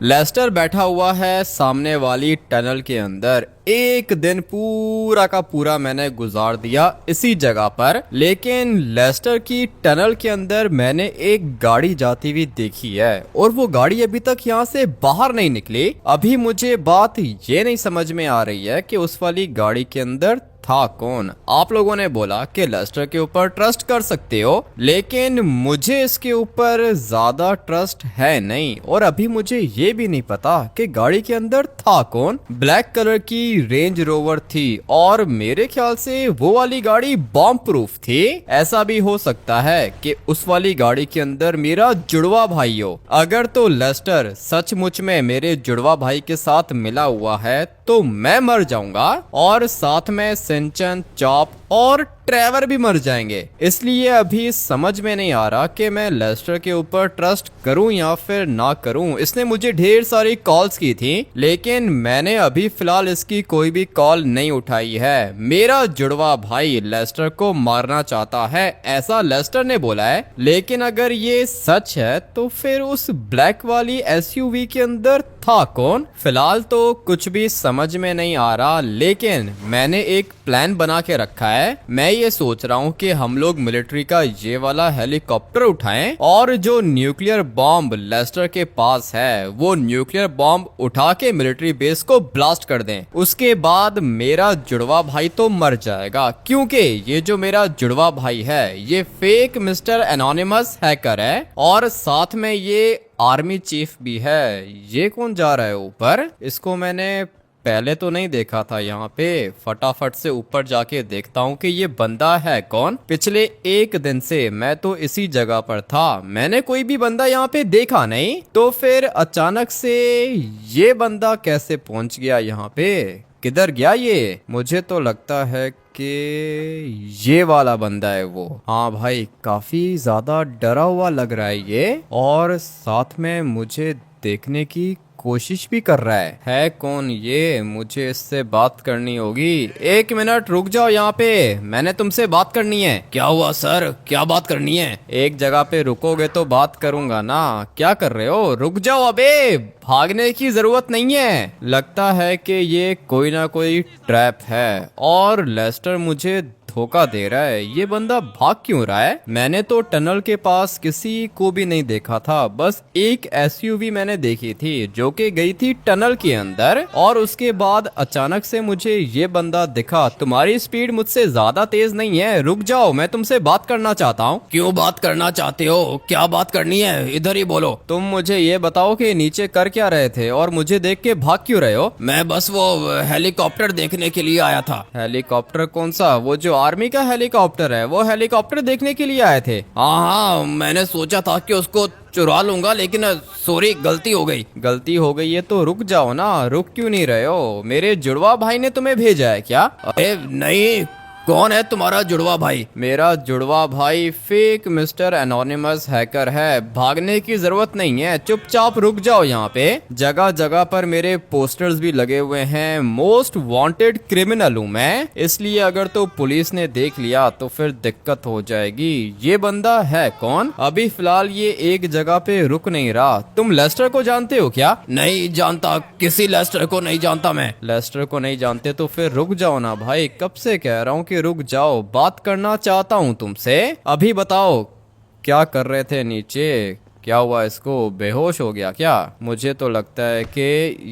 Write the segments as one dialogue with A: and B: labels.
A: Lester बैठा हुआ है सामने वाली टनल के अंदर। एक दिन पूरा का पूरा मैंने गुजार दिया इसी जगह पर, लेकिन लेस्टर की टनल के अंदर मैंने एक गाड़ी जाती हुई देखी है और वो गाड़ी अभी तक यहाँ से बाहर नहीं निकली। अभी मुझे बात ये नहीं समझ में आ रही है कि उस वाली गाड़ी के अंदर था कौन। आप लोगों ने बोला कि लेस्टर के ऊपर ट्रस्ट कर सकते हो, लेकिन मुझे इसके ऊपर ज्यादा ट्रस्ट है नहीं। और अभी मुझे ये भी नहीं पता कि गाड़ी के अंदर था कौन। ब्लैक कलर की रेंज रोवर थी और मेरे ख्याल से वो वाली गाड़ी बॉम्ब प्रूफ थी। ऐसा भी हो सकता है कि उस वाली गाड़ी के अंदर मेरा जुड़वा भाई हो। अगर तो लेस्टर सचमुच में मेरे जुड़वा भाई के साथ मिला हुआ है तो मैं मर जाऊंगा और साथ में सिंचन, चॉप और ट्रेवर भी मर जाएंगे। इसलिए अभी समझ में नहीं आ रहा कि मैं लेस्टर के ऊपर ट्रस्ट करूं या फिर ना करूं। इसने मुझे ढेर सारी कॉल्स की थी, लेकिन मैंने अभी फिलहाल इसकी कोई भी कॉल नहीं उठाई है। मेरा जुड़वा भाई लेस्टर को मारना चाहता है, ऐसा लेस्टर ने बोला है। लेकिन अगर ये सच है तो फिर उस ब्लैक वाली एसयूवी के अंदर था कौन? फिलहाल तो कुछ भी समझ में नहीं आ रहा, लेकिन मैंने एक प्लान बना के रखा है। मैं ये सोच रहा हूँ कि हम लोग मिलिट्री का ये वाला हेलीकॉप्टर उठाएं और जो न्यूक्लियर बॉम्ब लेस्टर के पास है वो न्यूक्लियर बॉम्ब उठा के मिलिट्री बेस को ब्लास्ट कर दें। उसके बाद मेरा जुड़वा भाई तो मर जाएगा, क्योंकि ये जो मेरा जुड़वा भाई है ये फेक मिस्टर एनोनिमस हैकर है और साथ में ये आर्मी चीफ भी है। ये कौन जा रहा है ऊपर? इसको मैंने पहले तो नहीं देखा था यहाँ पे। फटाफट से ऊपर जाके देखता हूँ कि ये बंदा है कौन। पिछले एक दिन से मैं तो इसी जगह पर था, मैंने कोई भी बंदा यहाँ पे देखा नहीं। तो फिर अचानक से ये बंदा कैसे पहुंच गया यहाँ पे? किधर गया ये? मुझे तो लगता है कि ये वाला बंदा है वो। हाँ भाई, काफी ज्यादा डरा हुआ लग रहा है ये, और साथ में मुझे देखने की कोशिश भी कर रहा है कौन ये? मुझे इससे बात करनी होगी। एक मिनट रुक जाओ, यहाँ पे मैंने तुमसे बात करनी है। क्या हुआ सर, क्या बात करनी है? एक जगह पे रुकोगे तो बात करूंगा ना। क्या कर रहे हो? रुक जाओ, अबे भागने की जरूरत नहीं है। लगता है कि ये कोई ना कोई ट्रैप है और लेस्टर मुझे धोखा दे रहा है। ये बंदा भाग क्यों रहा है? मैंने तो टनल के पास किसी को भी नहीं देखा था, बस एक एसयूवी मैंने देखी थी जो कि गई थी टनल के अंदर, और उसके बाद अचानक से मुझे ये बंदा दिखा। तुम्हारी स्पीड मुझसे ज्यादा तेज नहीं है, रुक जाओ, मैं तुमसे बात करना चाहता हूँ। क्यों बात करना चाहते हो? क्या बात करनी है? इधर ही बोलो। तुम मुझे ये बताओ कि नीचे कर क्या रहे थे और मुझे देख के भाग क्यों रहे हो? मैं बस वो हेलीकॉप्टर देखने के लिए आया था। हेलीकॉप्टर कौन सा? वो जो आर्मी का हेलीकॉप्टर है, वो हेलीकॉप्टर देखने के लिए आए थे? हाँ, मैंने सोचा था कि उसको चुरा लूंगा, लेकिन सॉरी, गलती हो गई। गलती हो गई है तो रुक जाओ ना। रुक क्यों नहीं रहे हो? मेरे जुड़वा भाई ने तुम्हें भेजा है क्या? अरे नहीं, कौन है तुम्हारा जुड़वा भाई? मेरा जुड़वा भाई फेक मिस्टर एनोनिमस हैकर है। भागने की जरूरत नहीं है, चुपचाप रुक जाओ। यहाँ पे जगह जगह पर मेरे पोस्टर्स भी लगे हुए हैं। मोस्ट वांटेड क्रिमिनल हूँ मैं, इसलिए अगर तो पुलिस ने देख लिया तो फिर दिक्कत हो जाएगी। ये बंदा है कौन? अभी फिलहाल ये एक जगह पे रुक नहीं रहा। तुम लेस्टर को जानते हो क्या? नहीं जानता, किसी लेस्टर को नहीं जानता मैं। लेस्टर को नहीं जानते तो फिर रुक जाओ ना भाई, कब से कह रहा हूँ कि रुक जाओ, बात करना चाहता हूँ तुमसे। अभी बताओ क्या कर रहे थे नीचे? क्या हुआ इसको? बेहोश हो गया क्या? मुझे तो लगता है कि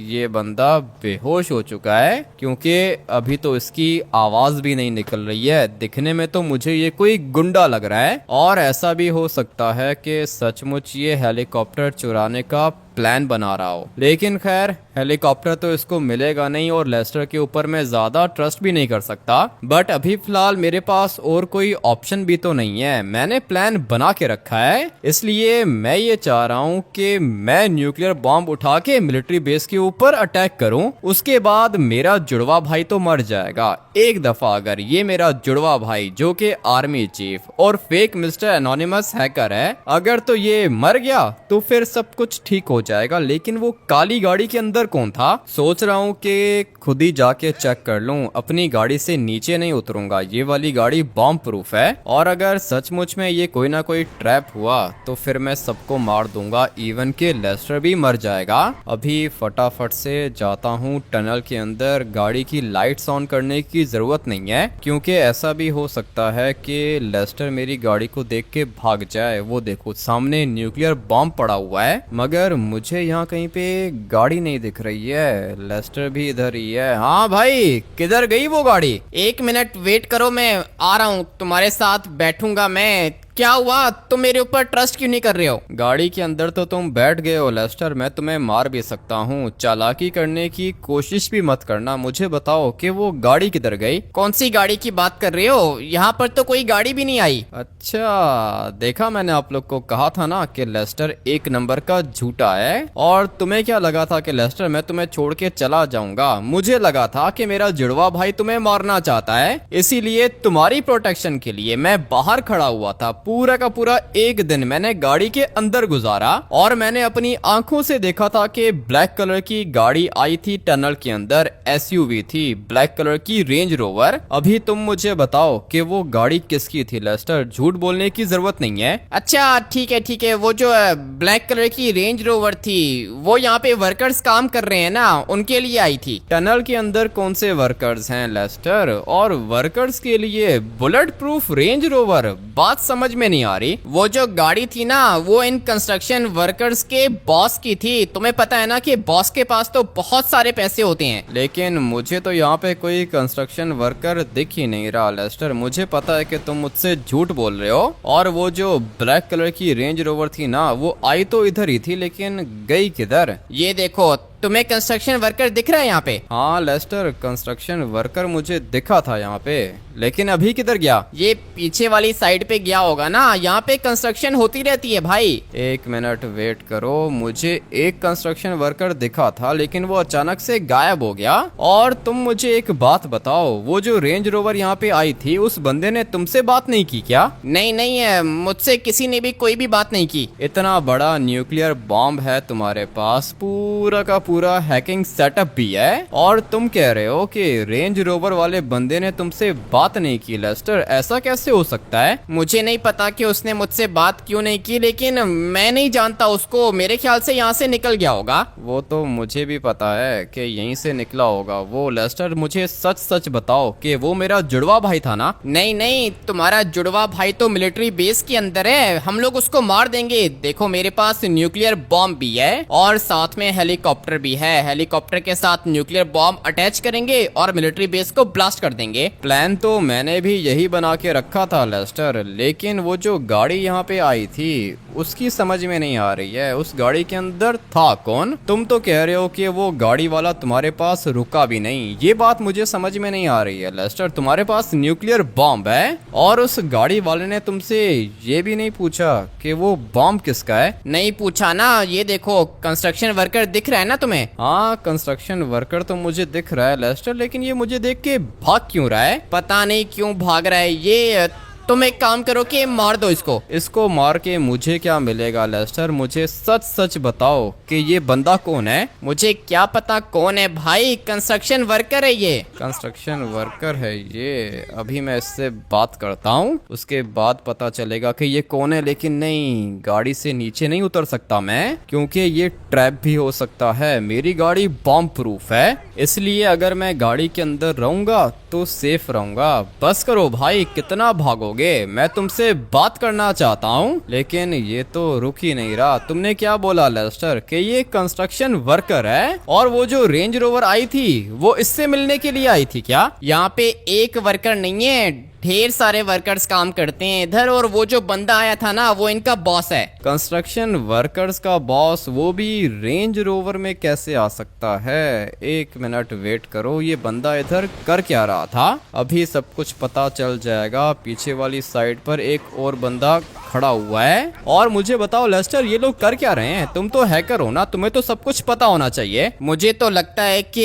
A: ये बंदा बेहोश हो चुका है, क्योंकि अभी तो इसकी आवाज भी नहीं निकल रही है। दिखने में तो मुझे ये कोई गुंडा लग रहा है, और ऐसा भी हो सकता है कि सचमुच ये हेलीकॉप्टर चुराने का प्लान बना रहा हो। लेकिन खैर, हेलीकॉप्टर तो इसको मिलेगा नहीं और लेस्टर के ऊपर मैं ज्यादा ट्रस्ट भी नहीं कर सकता। बट अभी फिलहाल मेरे पास और कोई ऑप्शन भी तो नहीं है। मैंने प्लान बना के रखा है, इसलिए मैं ये चाह रहा हूँ कि मैं न्यूक्लियर बॉम्ब उठा के मिलिट्री बेस के ऊपर अटैक करूँ। उसके बाद मेरा जुड़वा भाई तो मर जाएगा। एक दफा अगर ये मेरा जुड़वा भाई, जो कि आर्मी चीफ और फेक मिस्टर एनोनिमस हैकर है, अगर तो ये मर गया तो फिर सब कुछ ठीक हो जाएगा, लेकिन वो काली गाड़ी के अंदर कौन था? सोच रहा हूँ कि खुद ही जाके चेक कर लूं। अपनी गाड़ी से नीचे नहीं उतरूंगा, ये वाली गाड़ी बॉम्ब प्रूफ है, और अगर सचमुच में ये कोई ना कोई ट्रैप हुआ तो फिर मैं सबको मार दूंगा, इवन के लेस्टर भी मर जाएगा। अभी फटाफट से जाता हूँ टनल के अंदर। गाड़ी की लाइट्स ऑन करने की जरूरत नहीं है, क्योंकि ऐसा भी हो सकता है कि लेस्टर मेरी गाड़ी को देख के भाग जाए। वो देखो सामने न्यूक्लियर बॉम्ब पड़ा हुआ है, मगर मुझे यहाँ कहीं पे गाड़ी नहीं दिख रही है। लेस्टर भी इधर ही है। हाँ भाई, किधर गई वो गाड़ी?
B: 1 मिनट वेट करो, मैं आ रहा हूँ, तुम्हारे साथ बैठूंगा मैं। क्या हुआ, तुम मेरे ऊपर ट्रस्ट क्यों नहीं कर रहे हो?
A: गाड़ी के अंदर तो तुम बैठ गए हो लेस्टर, मैं तुम्हें मार भी सकता हूँ। चालाकी करने की कोशिश भी मत करना। मुझे बताओ कि वो गाड़ी किधर गई?
B: कौन सी गाड़ी की बात कर रहे हो? यहाँ पर तो कोई गाड़ी भी नहीं आई।
A: अच्छा, देखा मैंने आप लोग को कहा था ना कि लेस्टर 1 नंबर का झूठा है। और तुम्हें क्या लगा था कि लेस्टर मैं तुम्हें छोड़ के चला जाऊंगा? मुझे लगा था कि मेरा जुड़वा भाई तुम्हें मारना चाहता है, इसीलिए तुम्हारी प्रोटेक्शन के लिए मैं बाहर खड़ा हुआ था। पूरा का पूरा 1 दिन मैंने गाड़ी के अंदर गुजारा, और मैंने अपनी आंखों से देखा था कि ब्लैक कलर की गाड़ी आई थी टनल के अंदर। एसयूवी थी, ब्लैक कलर की रेंज रोवर। अभी तुम मुझे बताओ कि वो गाड़ी किसकी थी लेस्टर? झूठ बोलने की जरूरत नहीं है।
B: अच्छा ठीक है, वो जो ब्लैक कलर की रेंज रोवर थी, वो यहाँ पे वर्कर्स काम कर रहे हैं ना, उनके लिए आई थी।
A: टनल के अंदर कौन से वर्कर्स हैं लेस्टर? और वर्कर्स के लिए बुलेट प्रूफ रेंज रोवर? बात समझ में नहीं आ रही।
B: वो जो गाड़ी थी ना, वो इन कंस्ट्रक्शन वर्कर्स के बॉस की थी। तुम्हें पता है ना कि बॉस के पास तो बहुत सारे पैसे होते हैं।
A: लेकिन मुझे तो यहाँ पे कोई कंस्ट्रक्शन वर्कर दिख ही नहीं रहा लेस्टर। मुझे पता है कि तुम मुझसे झूठ बोल रहे हो। और वो जो ब्लैक कलर की रेंज रोवर थी ना, वो आई तो इधर ही थी, लेकिन गई किधर?
B: ये देखो, तुम्हें कंस्ट्रक्शन वर्कर दिख रहा है यहाँ पे?
A: हाँ लेस्टर, कंस्ट्रक्शन वर्कर मुझे दिखा था यहाँ पे, लेकिन अभी किधर गया?
B: ये पीछे वाली साइड पे गया होगा ना, यहाँ पे कंस्ट्रक्शन होती रहती है भाई।
A: 1 मिनट वेट करो। मुझे एक कंस्ट्रक्शन वर्कर दिखा था, लेकिन वो अचानक से गायब हो गया। और तुम मुझे एक बात बताओ, वो जो रेंज रोवर यहाँ पे आई थी, उस बंदे ने तुमसे बात नहीं की क्या?
B: नहीं, मुझसे किसी ने भी कोई भी बात नहीं की।
A: इतना बड़ा न्यूक्लियर बॉम्ब है तुम्हारे पास, पूरा का पूरा हैकिंग सेटअप भी है, और तुम कह रहे हो कि रेंज रोवर वाले बंदे ने तुमसे बात नहीं की लेस्टर? ऐसा कैसे हो सकता है?
B: मुझे नहीं पता कि उसने मुझसे बात क्यों नहीं की, लेकिन मैं नहीं जानता उसको। मेरे ख्याल से यहाँ से निकल गया होगा।
A: वो तो मुझे भी पता है कि यहीं से निकला होगा वो। लेस्टर, मुझे सच सच बताओ कि वो मेरा जुड़वा भाई था ना?
B: नहीं, तुम्हारा जुड़वा भाई तो मिलिट्री बेस के अंदर है, हम लोग उसको मार देंगे। देखो मेरे पास न्यूक्लियर बॉम्ब भी है, और साथ में हेलीकॉप्टर भी है। हेलीकॉप्टर के साथ न्यूक्लियर बॉम्ब अटैच करेंगे और मिलिट्री बेस को ब्लास्ट कर देंगे।
A: प्लान तो मैंने भी यही बना के रखा था लेस्टर, लेकिन वो जो गाड़ी यहाँ पे आई थी उसकी समझ में नहीं आ रही है। उस गाड़ी के अंदर था कौन? तुम तो कह रहे हो कि वो गाड़ी वाला तुम्हारे पास रुका भी नहीं। ये बात मुझे समझ में नहीं आ रही है लेस्टर। तुम्हारे पास न्यूक्लियर बॉम्ब है, और उस गाड़ी वाले ने तुमसे ये भी नहीं पूछा कि वो बॉम्ब किसका है?
B: नहीं पूछा ना। ये देखो, कंस्ट्रक्शन वर्कर दिख रहा है ना तुम्हें?
A: हाँ, कंस्ट्रक्शन वर्कर तो मुझे दिख रहा है लेस्टर, लेकिन ये मुझे देख के भाग क्यों रहा है?
B: पता नहीं क्यों भाग रहा है ये। तुम एक काम करो कि मार दो इसको।
A: इसको मार के मुझे क्या मिलेगा लेस्टर? मुझे सच सच बताओ कि ये बंदा कौन है?
B: मुझे क्या पता कौन है भाई, कंस्ट्रक्शन वर्कर है ये।
A: कंस्ट्रक्शन वर्कर है ये? अभी मैं इससे बात करता हूँ, उसके बाद पता चलेगा कि ये कौन है। लेकिन नहीं, गाड़ी से नीचे नहीं उतर सकता मैं, क्योंकि ये ट्रैप भी हो सकता है। मेरी गाड़ी बॉम्ब प्रूफ है, इसलिए अगर मैं गाड़ी के अंदर रहूंगा तो सेफ रहूंगा। बस करो भाई, कितना भागोगे? मैं तुमसे बात करना चाहता हूँ, लेकिन ये तो रुक ही नहीं रहा। तुमने क्या बोला लेस्टर कि ये कंस्ट्रक्शन वर्कर है, और वो जो रेंज रोवर आई थी वो इससे मिलने के लिए आई थी क्या?
B: यहाँ पे एक वर्कर नहीं है, ढेर सारे वर्कर्स काम करते हैं इधर, और वो जो बंदा आया था ना, वो इनका बॉस है।
A: कंस्ट्रक्शन वर्कर्स का बॉस, वो भी रेंज रोवर में कैसे आ सकता है? 1 मिनट वेट करो, ये बंदा इधर कर क्या रहा था? अभी सब कुछ पता चल जाएगा। पीछे वाली साइड पर एक और बंदा खड़ा हुआ है। और मुझे बताओ लेस्टर, ये लोग कर क्या रहे हैं? तुम तो हैकर हो ना, तुम्हें तो सब कुछ पता होना चाहिए।
B: मुझे तो लगता है कि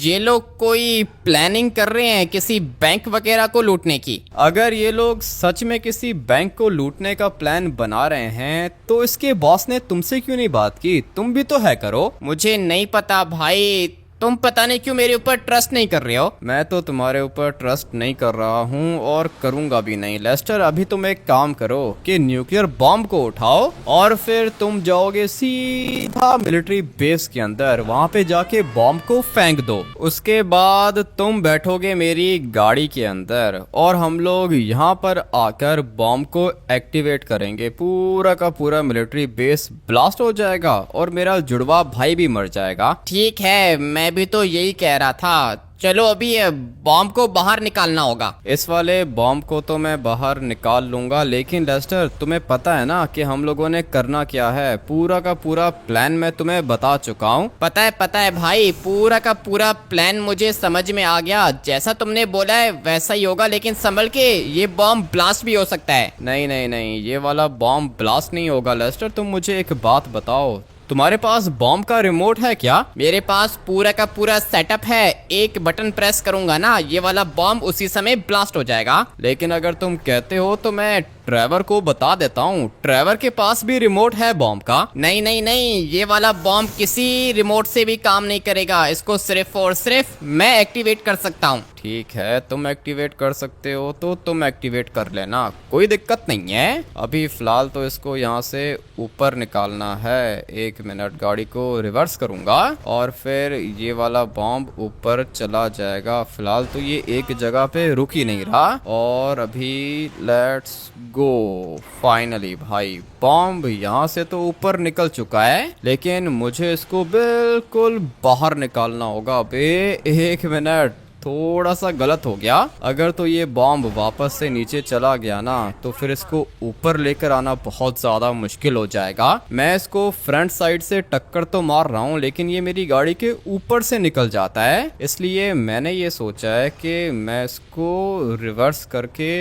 B: ये लोग कोई प्लानिंग कर रहे हैं किसी बैंक वगैरह को लूटने की।
A: अगर ये लोग सच में किसी बैंक को लूटने का प्लान बना रहे हैं तो इसके बॉस ने तुमसे क्यों नहीं बात की? तुम भी तो हैकर हो।
B: मुझे नहीं पता भाई, तुम पता नहीं क्यों मेरे ऊपर ट्रस्ट नहीं कर रहे हो।
A: मैं तो तुम्हारे ऊपर ट्रस्ट नहीं कर रहा हूँ और करूँगा भी नहीं। लेस्टर, अभी तुम एक काम करो कि न्यूक्लियर बॉम्ब को उठाओ और फिर तुम जाओगे सीधा मिलिट्री बेस के अंदर, वहाँ पे जाके बॉम्ब को फेंक दो। उसके बाद तुम बैठोगे मेरी गाड़ी के अंदर और हम लोग यहाँ पर आकर बॉम्ब को एक्टिवेट करेंगे। पूरा का पूरा मिलिट्री बेस ब्लास्ट हो जाएगा और मेरा जुड़वा भाई भी मर जाएगा।
B: ठीक है, मैं भी तो यही कह रहा था। चलो अभी बॉम्ब को बाहर निकालना होगा।
A: इस वाले बॉम्ब को तो मैं बाहर निकाल लूंगा, लेकिन लेस्टर तुम्हें पता है ना कि हम लोगों ने करना क्या है? पूरा का पूरा प्लान मैं तुम्हें बता चुका हूँ।
B: पता है भाई, पूरा का पूरा प्लान मुझे समझ में आ गया। जैसा तुमने बोला है वैसा ही होगा, लेकिन संभल के, ये बॉम्ब ब्लास्ट भी हो सकता है।
A: नहीं नहीं नहीं, ये वाला बॉम्ब ब्लास्ट नहीं होगा। लेस्टर, तुम मुझे एक बात बताओ, तुम्हारे पास बॉम्ब का रिमोट है क्या?
B: मेरे पास पूरा का पूरा सेटअप है। एक बटन प्रेस करूंगा ना, ये वाला बॉम्ब उसी समय ब्लास्ट हो जाएगा।
A: लेकिन अगर तुम कहते हो तो मैं ट्रेवर को बता देता हूँ। ट्रेवर के पास भी रिमोट है बॉम्ब का।
B: नहीं नहीं नहीं, ये वाला बॉम्ब किसी रिमोट से भी काम नहीं करेगा। इसको सिर्फ और सिर्फ मैं एक्टिवेट कर सकता हूँ।
A: ठीक है, तुम एक्टिवेट कर सकते हो तो तुम एक्टिवेट कर लेना, कोई दिक्कत नहीं है। अभी फिलहाल तो इसको यहाँ से ऊपर निकालना है। 1 मिनट, गाड़ी को रिवर्स करूंगा और फिर ये वाला बॉम्ब ऊपर चला जाएगा। फिलहाल तो ये एक जगह पे रुक ही नहीं रहा और अभी लेट्स गो। फाइनली भाई, बॉम्ब यहाँ से तो ऊपर निकल चुका है, लेकिन मुझे इसको बिल्कुल बाहर निकालना होगा। अबे 1 मिनट, थोड़ा सा गलत हो गया। अगर तो ये बॉम्ब वापस से नीचे चला गया ना तो फिर इसको ऊपर लेकर आना बहुत ज्यादा मुश्किल हो जाएगा। मैं इसको फ्रंट साइड से टक्कर तो मार रहा हूँ, लेकिन ये मेरी गाड़ी के ऊपर से निकल जाता है। इसलिए मैंने ये सोचा है कि मैं इसको रिवर्स करके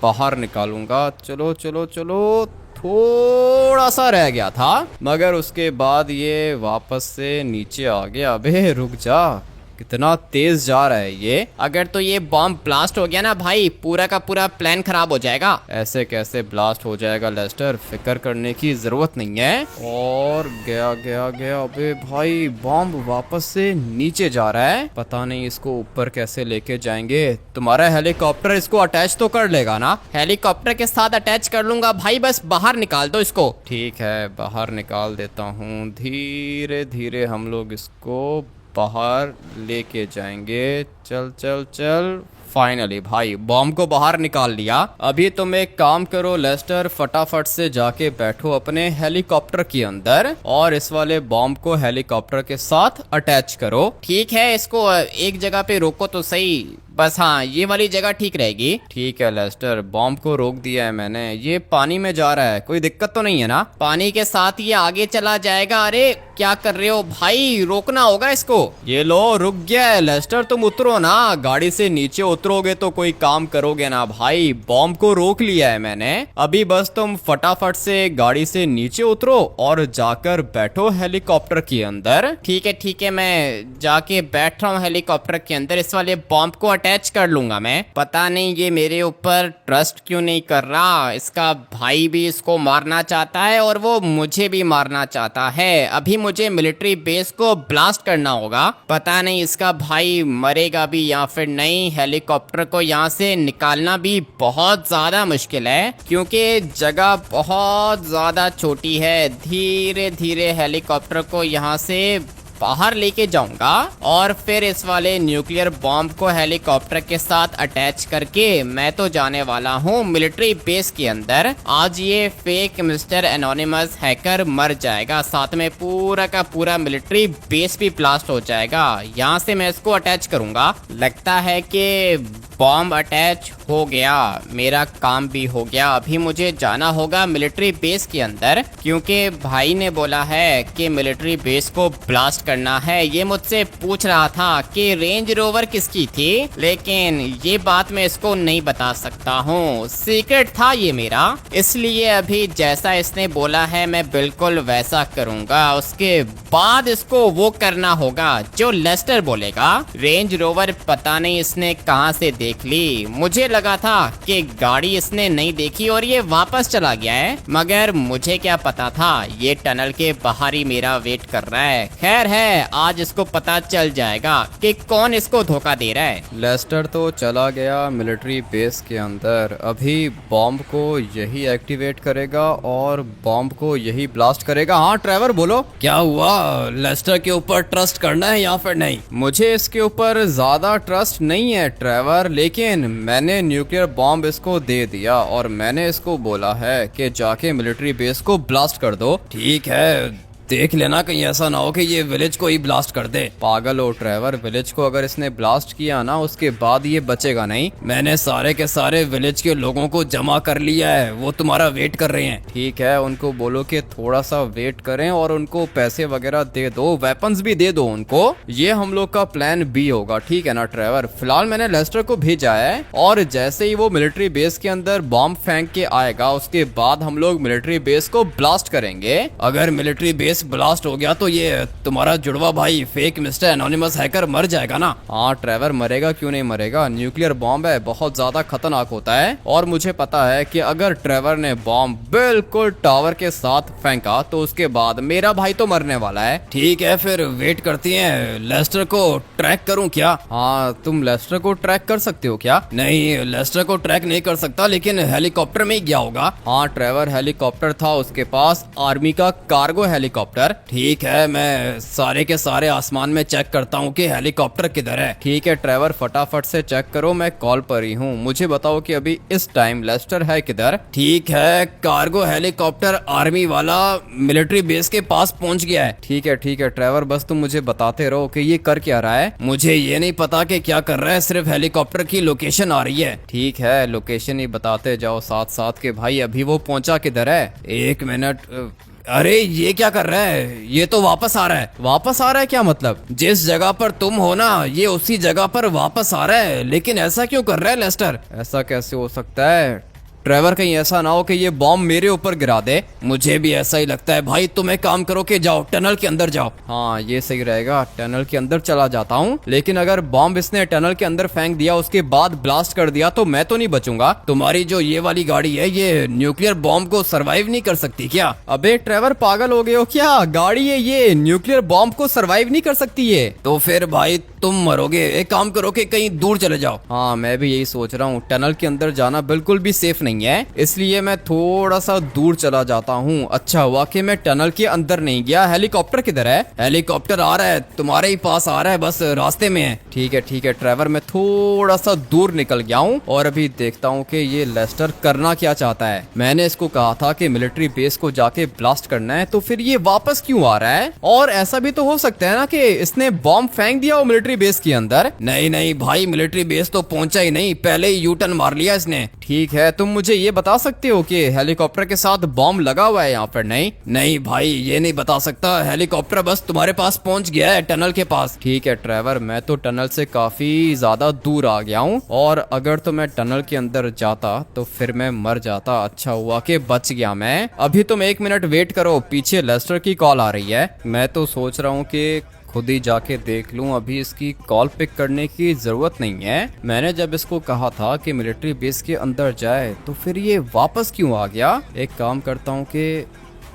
A: बाहर निकालूंगा। चलो चलो चलो, थोड़ा सा रह गया था, मगर उसके बाद ये वापस से नीचे आ गया। अबे रुक जा, कितना तेज जा रहा है ये।
B: अगर तो ये बॉम्ब ब्लास्ट हो गया ना भाई, पूरा का पूरा प्लान खराब हो जाएगा।
A: ऐसे कैसे ब्लास्ट हो जाएगा लेस्टर, फिक्र करने की जरूरत नहीं है। और गया गया गया। अबे भाई, बॉम्ब वापस से नीचे जा रहा है। पता नहीं इसको ऊपर कैसे लेके जाएंगे। तुम्हारा हेलीकॉप्टर इसको अटैच तो कर लेगा ना?
B: हेलीकॉप्टर के साथ अटैच कर लूंगा भाई, बस बाहर निकाल दो इसको।
A: ठीक है, बाहर निकाल देता हूँ। धीरे धीरे हम लोग इसको बाहर लेके जाएंगे। चल चल चल, फाइनली भाई बॉम्ब को बाहर निकाल लिया। अभी तुम एक काम करो लेस्टर, फटाफट से जाके बैठो अपने हेलीकॉप्टर के अंदर और इस वाले बॉम्ब को हेलीकॉप्टर के साथ अटैच करो।
B: ठीक है, इसको एक जगह पे रोको तो सही। बस हाँ, ये वाली जगह ठीक रहेगी।
A: ठीक है लेस्टर, बॉम्ब को रोक दिया है मैंने। ये पानी में जा रहा है, कोई दिक्कत तो नहीं है ना?
B: पानी के साथ ये आगे चला जाएगा। अरे क्या कर रहे हो भाई, रोकना होगा इसको।
A: ये लो, रुक गया है। लेस्टर तुम उतरो ना, गाड़ी से नीचे उतरोगे तो कोई काम करोगे ना भाई। बॉम्ब को रोक लिया है मैंने। अभी बस तुम फटाफट से गाड़ी से नीचे उतरो और जाकर बैठो हेलीकॉप्टर के अंदर।
B: ठीक है, मैं जाके बैठ रहा हूँ हेलीकॉप्टर के अंदर। इस वाले बॉम्ब को अटैच कर लूंगा मैं। पता नहीं ये मेरे ऊपर ट्रस्ट क्यों नहीं कर रहा। इसका भाई भी इसको मारना चाहता है और वो मुझे भी मारना चाहता है। अभी मुझे मिलिट्री बेस को ब्लास्ट करना होगा। पता नहीं इसका भाई मरेगा भी या फिर नहीं। हेलीकॉप्टर को यहाँ से निकालना भी बहुत ज्यादा मुश्किल है क्योंकि जगह बहुत ज्यादा छोटी है। धीरे धीरे हेलीकॉप्टर को यहाँ से बाहर लेके जाऊंगा और फिर इस वाले न्यूक्लियर बॉम्ब को हेलीकॉप्टर के साथ अटैच करके मैं तो जाने वाला हूँ मिलिट्री बेस के अंदर। आज ये फेक मिस्टर एनोनिमस हैकर मर जाएगा, साथ में पूरा का पूरा मिलिट्री बेस भी ब्लास्ट हो जाएगा। यहाँ से मैं इसको अटैच करूंगा। लगता है कि बॉम्ब अटैच हो गया, मेरा काम भी हो गया। अभी मुझे जाना होगा मिलिट्री बेस के अंदर क्योंकि भाई ने बोला है कि मिलिट्री बेस को ब्लास्ट करना है। ये मुझसे पूछ रहा था कि रेंज रोवर किसकी थी, लेकिन ये बात मैं इसको नहीं बता सकता हूँ, सीक्रेट था ये मेरा। इसलिए अभी जैसा इसने बोला है मैं बिल्कुल वैसा करूँगा। उसके बाद इसको वो करना होगा जो लेस्टर बोलेगा। रेंज रोवर पता नहीं इसने कहाँ से देख ली। मुझे लगा था कि गाड़ी इसने नहीं देखी और ये वापस चला गया है, मगर मुझे क्या पता था ये टनल के बाहर ही मेरा वेट कर रहा है। खैर है, आज इसको पता चल जाएगा कि कौन इसको धोखा दे रहा है।
A: लेस्टर तो चला गया मिलिट्री बेस के अंदर। अभी बॉम्ब को यही एक्टिवेट करेगा और बॉम्ब को यही ब्लास्ट करेगा। हाँ ट्रेवर बोलो, क्या हुआ? लेस्टर के ऊपर ट्रस्ट करना है या फिर नहीं? मुझे इसके ऊपर ज्यादा ट्रस्ट नहीं है ट्रेवर, लेकिन मैंने न्यूक्लियर बॉम्ब इसको दे दिया और मैंने इसको बोला है कि जाके मिलिट्री बेस को ब्लास्ट कर दो। ठीक है, देख लेना कहीं ऐसा ना हो कि ये विलेज को ही ब्लास्ट कर दे। पागल हो ट्रेवर, विलेज को अगर इसने ब्लास्ट किया ना उसके बाद ये बचेगा नहीं। मैंने सारे के सारे विलेज के लोगों को जमा कर लिया है, वो तुम्हारा वेट कर रहे हैं। ठीक है, उनको बोलो कि थोड़ा सा वेट करें और उनको पैसे वगैरह दे दो, वेपन्स भी दे दो उनको। ये हम लोग का प्लान बी होगा, ठीक है ना ट्रेवर? फिलहाल मैंने लेस्टर को भेजा है और जैसे ही वो मिलिट्री बेस के अंदर बॉम्ब फेंक के आएगा उसके बाद हम लोग मिलिट्री बेस को ब्लास्ट करेंगे। अगर मिलिट्री बेस ब्लास्ट हो गया तो ये तुम्हारा जुड़वा भाई फेक मिस्टर एनोनिमस हैकर मर जाएगा ना? हाँ ट्रेवर, मरेगा क्यों नहीं मरेगा। न्यूक्लियर बॉम्ब है, बहुत ज्यादा खतरनाक होता है और मुझे पता है कि अगर ट्रेवर ने बॉम्ब बिल्कुल टावर के साथ फेंका तो उसके बाद मेरा भाई तो मरने वाला है। ठीक है, फिर वेट करती हैं। लेस्टर को ट्रैक करूं क्या? हाँ, तुम लेस्टर को ट्रैक कर सकते हो क्या? नहीं, लेस्टर को ट्रैक नहीं कर सकता, लेकिन हेलीकॉप्टर में ही गया होगा। हाँ ट्रेवर, हेलीकॉप्टर था उसके पास, आर्मी का कार्गो हेलीकॉप्टर। ठीक है, मैं सारे के सारे आसमान में चेक करता हूँ कि हेलीकॉप्टर किधर है। ठीक है ट्रेवर, फटाफट से चेक करो, मैं कॉल पर ही हूँ। मुझे बताओ कि अभी इस टाइम लेस्टर है किधर? ठीक है, कार्गो हेलीकॉप्टर आर्मी वाला मिलिट्री बेस के पास पहुँच गया है। ठीक है ट्रेवर, बस तुम मुझे बताते रहो कि ये कर क्या रहा है। मुझे ये नहीं पता कि क्या कर रहा है, सिर्फ हेलीकॉप्टर की लोकेशन आ रही है। ठीक है, लोकेशन ही बताते जाओ साथ साथ के भाई अभी वो पहुंचा किधर है। एक मिनट, अरे ये क्या कर रहा है? ये तो वापस आ रहा है। वापस आ रहा है क्या मतलब? जिस जगह पर तुम हो ना ये उसी जगह पर वापस आ रहा है, लेकिन ऐसा क्यों कर रहा है लेस्टर? ऐसा कैसे हो सकता है ट्रेवर? कहीं ऐसा ना हो कि ये बॉम्ब मेरे ऊपर गिरा दे। मुझे भी ऐसा ही लगता है भाई। तुम एक काम करो कि जाओ टनल के अंदर जाओ। हाँ ये सही रहेगा, टनल के अंदर चला जाता हूँ। लेकिन अगर बॉम्ब इसने टनल के अंदर फेंक दिया उसके बाद ब्लास्ट कर दिया तो मैं तो नहीं बचूंगा। तुम्हारी जो ये वाली गाड़ी है ये न्यूक्लियर बॉम्ब को सरवाइव नहीं कर सकती क्या? अबे ट्रेवर, पागल हो गए हो क्या? गाड़ी है ये, न्यूक्लियर बॉम्ब को सरवाइव नहीं कर सकती है। तो फिर भाई तुम मरोगे। एक काम करो कि कहीं दूर चले जाओ। हाँ मैं भी यही सोच रहा हूँ, टनल के अंदर जाना बिल्कुल भी सेफ नहीं है, इसलिए मैं थोड़ा सा दूर चला जाता हूँ। अच्छा हुआ कि मैं टनल के अंदर नहीं गया। हेलीकॉप्टर किधर है? हेलीकॉप्टर आ रहा है, तुम्हारे ही पास आ रहा है, बस रास्ते में है। ठीक है ट्रेवर, मैं थोड़ा सा दूर निकल गया हूँ और अभी देखता हूँ कि ये लेस्टर करना क्या चाहता है। मैंने इसको कहा था कि मिलिट्री बेस को जाके ब्लास्ट करना है, तो फिर ये वापस क्यों आ रहा है? और ऐसा भी तो हो सकता है ना कि इसने बॉम्ब फेंक दिया हो मिलिट्री बेस के अंदर। नहीं भाई, मिलिट्री बेस तो पहुंचा ही नहीं, पहले ही यू टर्न मार लिया इसने। ठीक है, तुम मुझे ये बता सकते हो कि हेलीकॉप्टर के साथ बॉम्ब लगा हुआ है यहाँ पर? नहीं भाई, ये नहीं बता सकता। हेलीकॉप्टर बस तुम्हारे पास पहुंच गया है, टनल के पास। ठीक है ट्रेवर, मैं तो टनल से काफी ज्यादा दूर आ गया हूँ और अगर तो मैं टनल के अंदर जाता तो फिर मैं मर जाता। अच्छा हुआ कि बच गया मैं। अभी तुम 1 मिनट वेट करो, पीछे लेस्टर की कॉल आ रही है। मैं तो सोच रहा हूँ कि खुद ही जाके देख लूं, अभी इसकी कॉल पिक करने की जरूरत नहीं है। मैंने जब इसको कहा था कि मिलिट्री बेस के अंदर जाए तो फिर ये वापस क्यों आ गया? एक काम करता हूं कि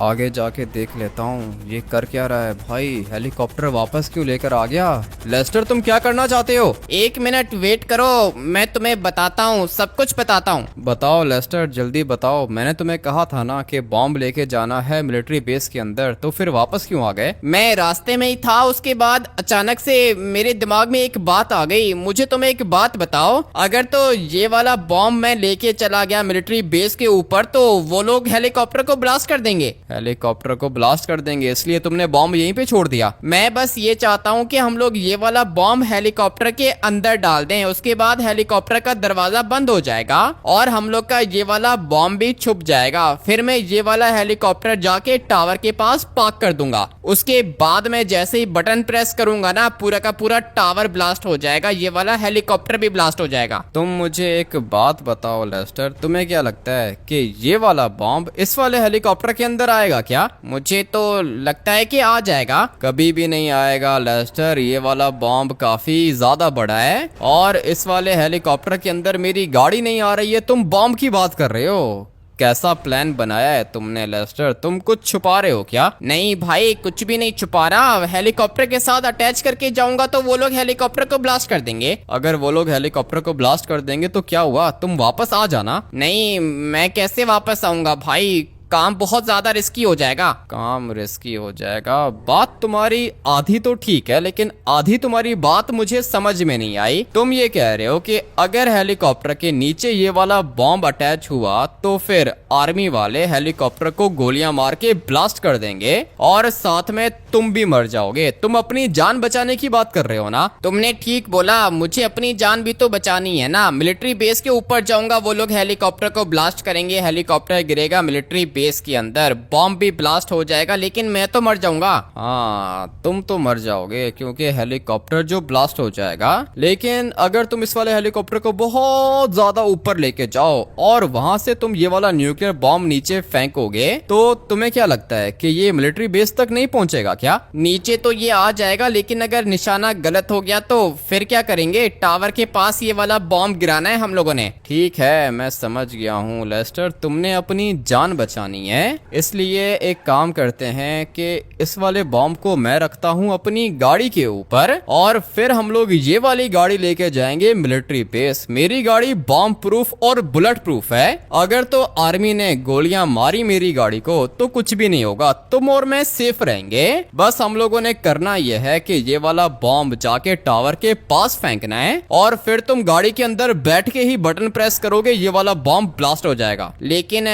A: आगे जाके देख लेता हूँ ये कर क्या रहा है। भाई हेलीकॉप्टर वापस क्यों लेकर आ गया? लेस्टर, तुम क्या करना चाहते हो?
B: 1 मिनट वेट करो, मैं तुम्हें बताता हूँ, सब कुछ बताता हूँ।
A: बताओ लेस्टर, जल्दी बताओ। मैंने तुम्हें कहा था ना कि बॉम्ब लेके जाना है मिलिट्री बेस के अंदर, तो फिर वापस क्यों आ गए?
B: मैं रास्ते में ही था, उसके बाद अचानक से मेरे दिमाग में एक बात आ गई। मुझे तुम्हें एक बात बताओ, अगर तो ये वाला बॉम्ब मैं लेके चला गया मिलिट्री बेस के ऊपर तो वो लोग हेलीकॉप्टर को ब्लास्ट कर देंगे।
A: हेलीकॉप्टर को ब्लास्ट कर देंगे, इसलिए तुमने बॉम्ब यहीं पे छोड़ दिया।
B: मैं बस ये चाहता हूँ कि हम लोग ये वाला बॉम्ब हेलीकॉप्टर के अंदर डाल दें, उसके बाद हेलीकॉप्टर का दरवाजा बंद हो जाएगा और हम लोग का ये वाला बॉम्ब भी छुप जाएगा। फिर मैं ये वाला हेलीकॉप्टर जाके टावर के पास पार्क कर दूंगा। उसके बाद मैं जैसे ही बटन प्रेस करूंगा ना, पूरा का पूरा टावर ब्लास्ट हो जाएगा, ये वाला हेलीकॉप्टर भी ब्लास्ट हो जाएगा।
A: तुम मुझे एक बात बताओ लेस्टर, तुम्हें क्या लगता है कि ये वाला बॉम्ब इस वाले हेलीकॉप्टर के अंदर आएगा क्या?
B: मुझे तो लगता है कि आ जाएगा।
A: कभी भी नहीं आएगा लेस्टर, ये वाला बॉम्ब काफी ज्यादा बड़ा है और इस वाले हेलीकॉप्टर के अंदर मेरी गाड़ी नहीं आ रही है, तुम बॉम्ब की बात कर रहे हो। कैसा प्लान बनाया है तुमने लेस्टर? तुम कुछ छुपा रहे हो क्या?
B: नहीं भाई, कुछ भी नहीं छुपा रहा। हेलीकॉप्टर के साथ अटैच करके जाऊंगा तो वो लोग हेलीकॉप्टर को ब्लास्ट कर देंगे।
A: अगर वो लोग हेलीकॉप्टर को ब्लास्ट कर देंगे तो क्या हुआ, तुम वापस आ जाना।
B: नहीं, मैं कैसे वापस आऊंगा भाई, काम बहुत ज्यादा रिस्की हो जाएगा।
A: काम रिस्की हो जाएगा? बात तुम्हारी आधी तो ठीक है, लेकिन आधी तुम्हारी बात मुझे समझ में नहीं आई। तुम ये कह रहे हो कि अगर हेलीकॉप्टर के नीचे ये वाला बॉम्ब अटैच हुआ तो फिर आर्मी वाले हेलीकॉप्टर को गोलियां मार के ब्लास्ट कर देंगे और साथ में तुम भी मर जाओगे। तुम अपनी जान बचाने की बात कर रहे हो ना?
B: तुमने ठीक बोला, मुझे अपनी जान भी तो बचानी है ना। मिलिट्री बेस के ऊपर जाऊंगा, वो लोग हेलीकॉप्टर को ब्लास्ट करेंगे, हेलीकॉप्टर गिरेगा मिलिट्री बेस के अंदर, बॉम्ब भी ब्लास्ट हो जाएगा, लेकिन मैं तो मर जाऊंगा।
A: हाँ, तुम तो मर जाओगे क्योंकि हेलीकॉप्टर जो ब्लास्ट हो जाएगा। लेकिन अगर तुम इस वाले हेलीकॉप्टर को बहुत ज्यादा ऊपर लेके जाओ और वहां से तुम ये वाला न्यूक्लियर बॉम्ब नीचे फेंकोगे तो तुम्हें क्या लगता है कि ये मिलिट्री बेस तक नहीं पहुंचेगा क्या?
B: नीचे तो ये आ जाएगा, लेकिन अगर निशाना गलत हो गया तो फिर क्या करेंगे? टावर के पास ये वाला बॉम्ब गिराना है हम लोगों ने।
A: ठीक है, मैं समझ गया हूँ लेस्टर, तुमने अपनी जान बचानी है, इसलिए एक काम करते हैं कि इस वाले बॉम्ब को मैं रखता हूँ अपनी गाड़ी के ऊपर और फिर हम लोग ये वाली गाड़ी लेके जाएंगे मिलिट्री बेस। मेरी गाड़ी बॉम्ब प्रूफ और बुलेट प्रूफ है। अगर तो आर्मी ने गोलियां मारी मेरी गाड़ी को तो कुछ भी नहीं होगा, तुम और मैं सेफ रहेंगे। बस हम लोगों ने करना यह है कि ये वाला बॉम्ब जाके टावर के पास फेंकना है और फिर तुम गाड़ी के अंदर बैठ के ही बटन प्रेस करोगे, ये वाला बॉम्ब ब्लास्ट हो जाएगा।
B: लेकिन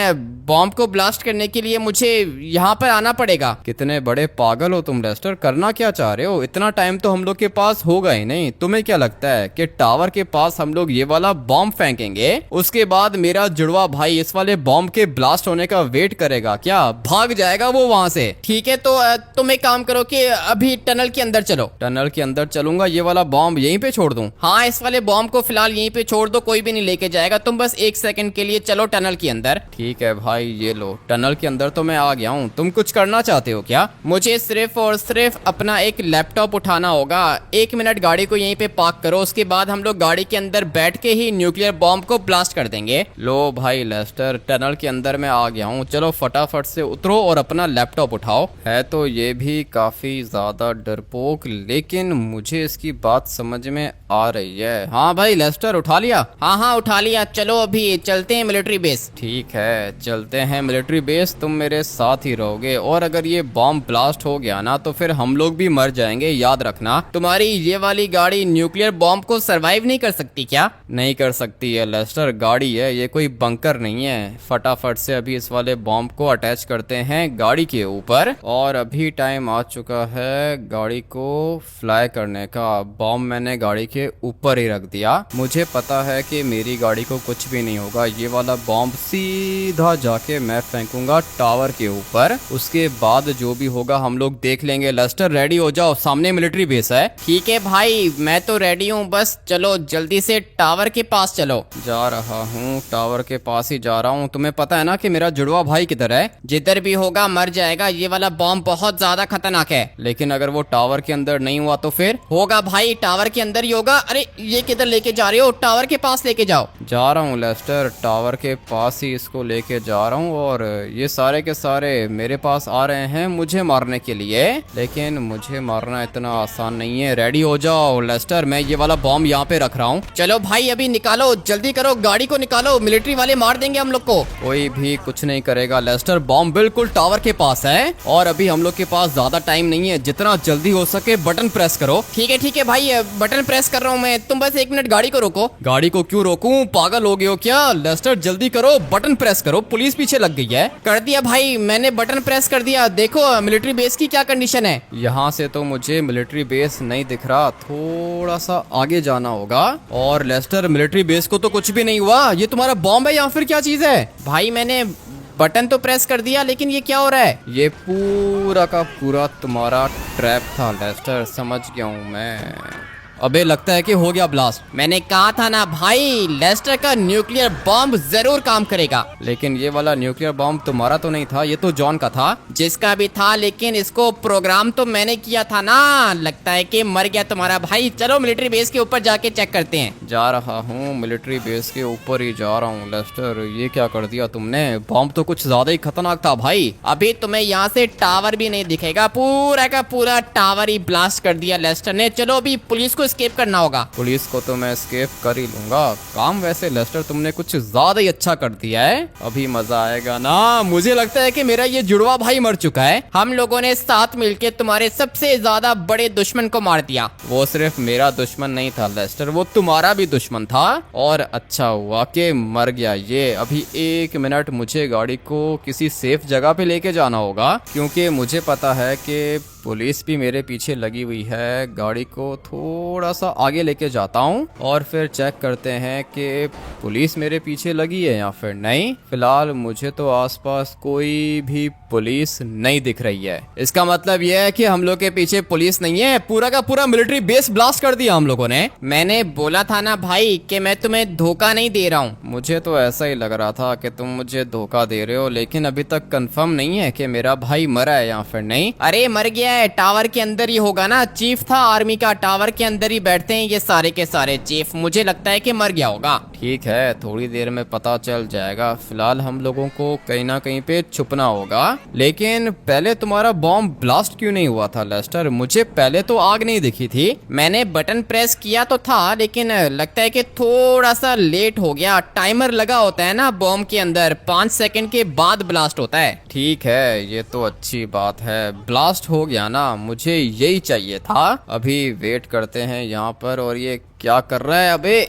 B: बॉम्ब को ब्लास्ट करने के लिए मुझे यहाँ पर आना पड़ेगा।
A: कितने बड़े पागल हो तुम लेस्टर, करना क्या चाह रहे हो? इतना टाइम तो हम लोग के पास होगा ही नहीं। तुम्हें क्या लगता है कि टावर के पास हम लोग ये वाला बॉम्ब फेंकेंगे, उसके बाद मेरा जुड़वा भाई इस वाले बॉम्ब के ब्लास्ट होने का वेट करेगा क्या? भाग जाएगा वो वहां से।
B: ठीक है, तो तुम एक काम करो कि अभी टनल के अंदर चलो।
A: टनल के अंदर चलूंगा? ये वाला बॉम्ब यहीं पे छोड़ दूं?
B: हाँ, इस वाले बॉम्ब को फिलहाल यहीं पे छोड़ दो, कोई भी नहीं लेके जाएगा। तुम बस 1 सेकंड के लिए चलो टनल के अंदर।
A: ठीक है भाई, ये लो, टनल के अंदर तो मैं आ गया हूँ। तुम कुछ करना चाहते हो क्या?
B: मुझे सिर्फ और सिर्फ अपना एक लैपटॉप उठाना होगा। 1 मिनट गाड़ी को यहीं पे पार्क करो, उसके बाद हम लोग गाड़ी के अंदर बैठ के ही न्यूक्लियर बॉम्ब को ब्लास्ट कर देंगे।
A: लो भाई लेस्टर, टनल के अंदर मैं आ गया हूँ, चलो फटाफट से उतरो और अपना लैपटॉप उठाओ। है तो ये भी काफी ज्यादा डरपोक, लेकिन मुझे इसकी बात समझ में आ रही है। हाँ भाई लेस्टर, उठा लिया?
B: हाँ हाँ, उठा लिया। चलो अभी चलते हैं मिलिट्री बेस।
A: ठीक है, चलते हैं मिलिट्री बेस, तुम मेरे साथ ही रहोगे और अगर ये बॉम्ब ब्लास्ट हो गया ना तो फिर हम लोग भी मर जाएंगे, याद रखना।
B: तुम्हारी ये वाली गाड़ी न्यूक्लियर बॉम्ब को सरवाइव नहीं कर सकती क्या?
A: नहीं कर सकती है लेस्टर, गाड़ी है ये, कोई बंकर नहीं है। फटाफट से अभी इस वाले बॉम्ब को अटैच करते हैं गाड़ी के ऊपर और अभी टाइम आ चुका है गाड़ी को फ्लाई करने का। बॉम्ब मैंने गाड़ी के ऊपर ही रख दिया। मुझे पता है कि मेरी गाड़ी को कुछ भी नहीं होगा। ये वाला बॉम्ब सीधा जाके मैं फेंकूंगा टावर के ऊपर, उसके बाद जो भी होगा हम लोग देख लेंगे। लेस्टर रेडी हो जाओ, सामने मिलिट्री बेस है।
B: ठीक है भाई, मैं तो रेडी हूँ, बस चलो जल्दी से टावर के पास चलो।
A: जा रहा हूँ, टावर के पास ही जा रहा हूँ। तुम्हें पता है ना कि मेरा जुड़वा भाई किधर है?
B: जिधर भी होगा मर जाएगा, ये वाला बॉम्ब बहुत ज्यादा खतरनाक है।
A: लेकिन अगर वो टावर के अंदर नहीं हुआ तो फिर?
B: होगा भाई, टावर के अंदर ही होगा। अरे ये किधर लेके जा रहे हो? टावर के पास लेके जाओ।
A: जा रहा हूँ लेस्टर, टावर के पास ही इसको लेके जा रहा हूँ और ये सारे के सारे मेरे पास आ रहे हैं मुझे मारने के लिए, लेकिन मुझे मारना इतना आसान नहीं है। रेडी हो जाओ लेस्टर, मैं ये वाला बॉम्ब यहाँ पे रख रहा हूँ।
B: चलो भाई अभी निकालो, जल्दी करो, गाड़ी को निकालो, मिलिट्री वाले मार देंगे हम लोग को।
A: कोई भी कुछ नहीं करेगा लेस्टर, बॉम्ब बिल्कुल टावर के पास है और अभी हम लोग के पास ज्यादा टाइम नहीं है। जितना जल्दी हो सके बटन प्रेस करो।
B: ठीक है भाई, बटन प्रेस कर रहा हूँ मैं, तुम बस 1 मिनट गाड़ी को रोको।
A: गाड़ी को क्यों रोकूं? पागल हो गए हो क्या? लेस्टर जल्दी करो, बटन प्रेस करो, पुलिस पीछे लग गई है।
B: कर दिया भाई, मैंने बटन प्रेस कर दिया। देखो मिलिट्री बेस की क्या कंडीशन है।
A: यहाँ से तो मुझे मिलिट्री बेस नहीं दिख रहा, थोड़ा सा आगे जाना होगा। और लेस्टर, मिलिट्री बेस को तो कुछ भी नहीं हुआ। ये तुम्हारा बॉम्ब है या फिर क्या चीज है?
B: भाई मैंने बटन तो प्रेस कर दिया, लेकिन ये क्या हो रहा है?
A: ये पूरा का पूरा तुम्हारा ट्रैप था लेस्टर, समझ गया हूँ मैं। अबे लगता है कि हो गया ब्लास्ट।
B: मैंने कहा था ना भाई, लेस्टर का न्यूक्लियर बॉम्ब जरूर काम करेगा।
A: लेकिन ये वाला न्यूक्लियर बॉम्ब तुम्हारा तो नहीं था, ये तो जॉन का था।
B: जिसका भी था, लेकिन इसको प्रोग्राम तो मैंने किया था ना। लगता है कि मर गया तुम्हारा भाई। चलो मिलिट्री बेस के ऊपर जाके चेक करते हैं।
A: जा रहा हूँ, मिलिट्री बेस के ऊपर ही जा रहा हूँ। लेस्टर, ये क्या कर दिया तुमने? बॉम्ब तो कुछ ज्यादा ही खतरनाक था भाई।
B: अभी तुम्हें यहाँ से टावर भी नहीं दिखेगा, पूरा का पूरा टावर ही ब्लास्ट कर दिया लेस्टर ने। चलो अभी पुलिस को एस्केप करना होगा।
A: पुलिस को तो मैं एस्केप कर ही लूंगा। काम वैसे लेस्टर तुमने कुछ ज्यादा ही अच्छा कर दिया है, अभी मजा आएगा ना। मुझे लगता है कि मेरा ये जुड़वा भाई मर चुका है।
B: हम लोगों ने साथ मिलकर तुम्हारे सबसे ज्यादा बड़े दुश्मन को मार दिया।
A: वो सिर्फ मेरा दुश्मन नहीं था लेस्टर, वो तुम्हारा भी दुश्मन था। और अच्छा हुआ कि मर गया ये। अभी 1 मिनट, मुझे गाड़ी को किसी सेफ जगह पे लेके जाना होगा, क्योंकि मुझे पता है कि पुलिस भी मेरे पीछे लगी हुई है। गाड़ी को थोड़ा सा आगे लेके जाता हूँ और फिर चेक करते हैं कि पुलिस मेरे पीछे लगी है या फिर नहीं। फिलहाल मुझे तो आसपास कोई भी पुलिस नहीं दिख रही है। इसका मतलब यह है कि हम लोग के पीछे पुलिस नहीं है। पूरा का पूरा मिलिट्री बेस ब्लास्ट कर दिया हम लोगों ने।
B: मैंने बोला था ना भाई कि मैं तुम्हें धोखा नहीं दे रहा हूँ।
A: मुझे तो ऐसा ही लग रहा था कि तुम मुझे धोखा दे रहे हो, लेकिन अभी तक कंफर्म नहीं है कि मेरा भाई मरा है या फिर नहीं।
B: अरे मर गया है, टावर के अंदर ही होगा ना। चीफ था आर्मी का, टावर के अंदर ही बैठते हैं ये सारे के सारे चीफ। मुझे लगता है कि मर गया होगा।
A: ठीक है, थोड़ी देर में पता चल जाएगा। फिलहाल हम लोगों को कहीं ना कहीं पे छुपना होगा। लेकिन पहले तुम्हारा बॉम्ब ब्लास्ट क्यों नहीं हुआ था लेस्टर? मुझे पहले तो आग नहीं दिखी थी।
B: मैंने बटन प्रेस किया तो था, लेकिन लगता है कि थोड़ा सा लेट हो गया। टाइमर लगा होता है ना बॉम्ब के अंदर, 5 सेकंड के बाद ब्लास्ट होता है।
A: ठीक है, ये तो अच्छी बात है। ब्लास्ट हो गया ना, मुझे यही चाहिए था। अभी वेट करते हैं यहाँ पर। और ये क्या कर रहा है? अबे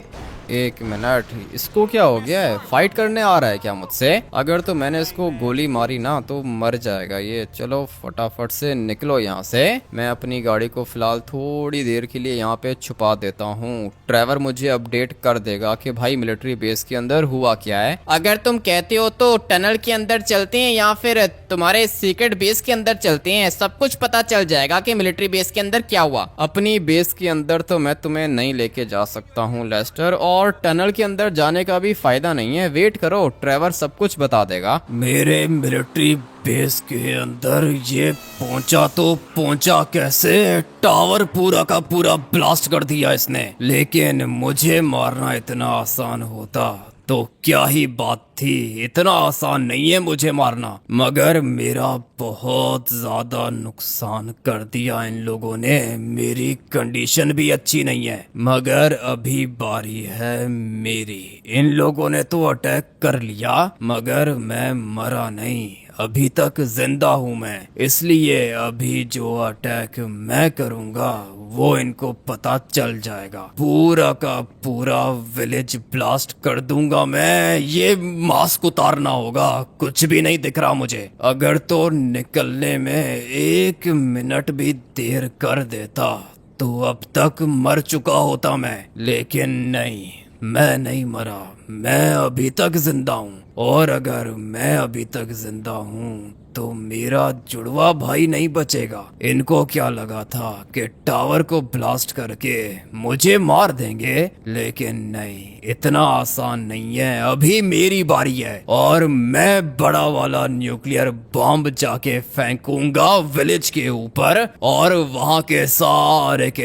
A: 1 मिनट, इसको क्या हो गया है? फाइट करने आ रहा है क्या मुझसे? अगर तो मैंने इसको गोली मारी ना तो मर जाएगा ये। चलो फटाफट से निकलो यहाँ से। मैं अपनी गाड़ी को फिलहाल थोड़ी देर के लिए यहाँ पे छुपा देता हूँ। ट्रेवर मुझे अपडेट कर देगा कि भाई मिलिट्री बेस के अंदर हुआ क्या है।
B: अगर तुम कहते हो तो टनल के अंदर चलते हैं या फिर तुम्हारे सीक्रेट बेस के अंदर चलते हैं। सब कुछ पता चल जाएगा कि मिलिट्री बेस के अंदर क्या हुआ।
A: अपनी बेस के अंदर तो मैं तुम्हें नहीं लेके जा सकता हूँ लेस्टर, और टनल के अंदर जाने का भी फायदा नहीं है। वेट करो, ट्रेवर सब कुछ बता देगा। मेरे मिलिट्री बेस के अंदर ये पहुंचा तो पहुंचा कैसे? टावर पूरा का पूरा ब्लास्ट कर दिया इसने। लेकिन मुझे मारना इतना आसान होता तो क्या ही बात थी। इतना आसान नहीं है मुझे मारना, मगर मेरा बहुत ज्यादा नुकसान कर दिया इन लोगों ने। मेरी कंडीशन भी अच्छी नहीं है, मगर अभी बारी है मेरी। इन लोगों ने तो अटैक कर लिया, मगर मैं मरा नहीं, अभी तक जिंदा हूँ मैं। इसलिए अभी जो अटैक मैं करूँगा वो इनको पता चल जाएगा। पूरा का पूरा विलेज ब्लास्ट कर दूंगा मैं। ये मास्क उतारना होगा, कुछ भी नहीं दिख रहा मुझे। अगर तो निकलने में 1 मिनट भी देर कर देता तो अब तक मर चुका होता मैं। लेकिन नहीं, मैं नहीं मरा, मैं अभी तक जिंदा हूँ। और अगर मैं अभी तक जिंदा हूँ तो मेरा जुड़वा भाई नहीं बचेगा। इनको क्या लगा था कि टावर को ब्लास्ट करके मुझे मार देंगे, लेकिन नहीं, इतना आसान नहीं है। अभी मेरी बारी है और मैं बड़ा वाला न्यूक्लियर बॉम्ब जाके फेंकूंगा विलेज के ऊपर, और वहां के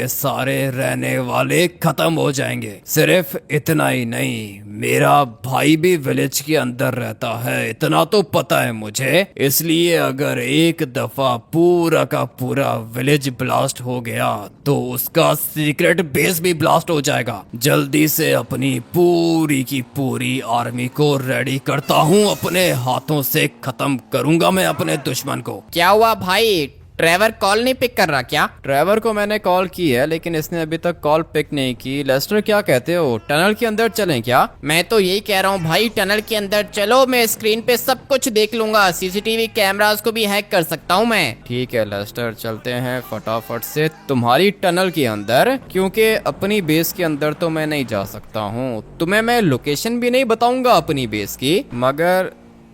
A: सारे रहने वाले खत्म हो जाएंगे। सिर्फ इतना ही नहीं, मेरा भाई भी विलेज के अंदर रहता है, इतना तो पता है मुझे। इसलिए अगर एक दफा पूरा का पूरा विलेज ब्लास्ट हो गया तो उसका सीक्रेट बेस भी ब्लास्ट हो जाएगा। जल्दी से अपनी पूरी की पूरी आर्मी को रेडी करता हूँ, अपने हाथों से खत्म करूंगा मैं अपने दुश्मन को।
B: क्या हुआ भाई? ट्रेवर कॉल नहीं पिक कर रहा क्या?
A: ट्रेवर को मैंने कॉल की है लेकिन इसने अभी तक कॉल पिक नहीं की। लेस्टर क्या कहते हो, टनल के अंदर चलें क्या?
B: मैं तो यही कह रहा हूँ भाई, टनल के अंदर चलो, मैं स्क्रीन पे सब कुछ देख लूंगा, सीसीटीवी कैमरास को भी हैक कर सकता हूँ मैं।
A: ठीक है लेस्टर, चलते हैं फटाफट से तुम्हारी टनल के अंदर, क्योंकि अपनी बेस के अंदर तो मैं नहीं जा सकता हूँ। तुम्हें मैं लोकेशन भी नहीं बताऊंगा अपनी बेस की, मगर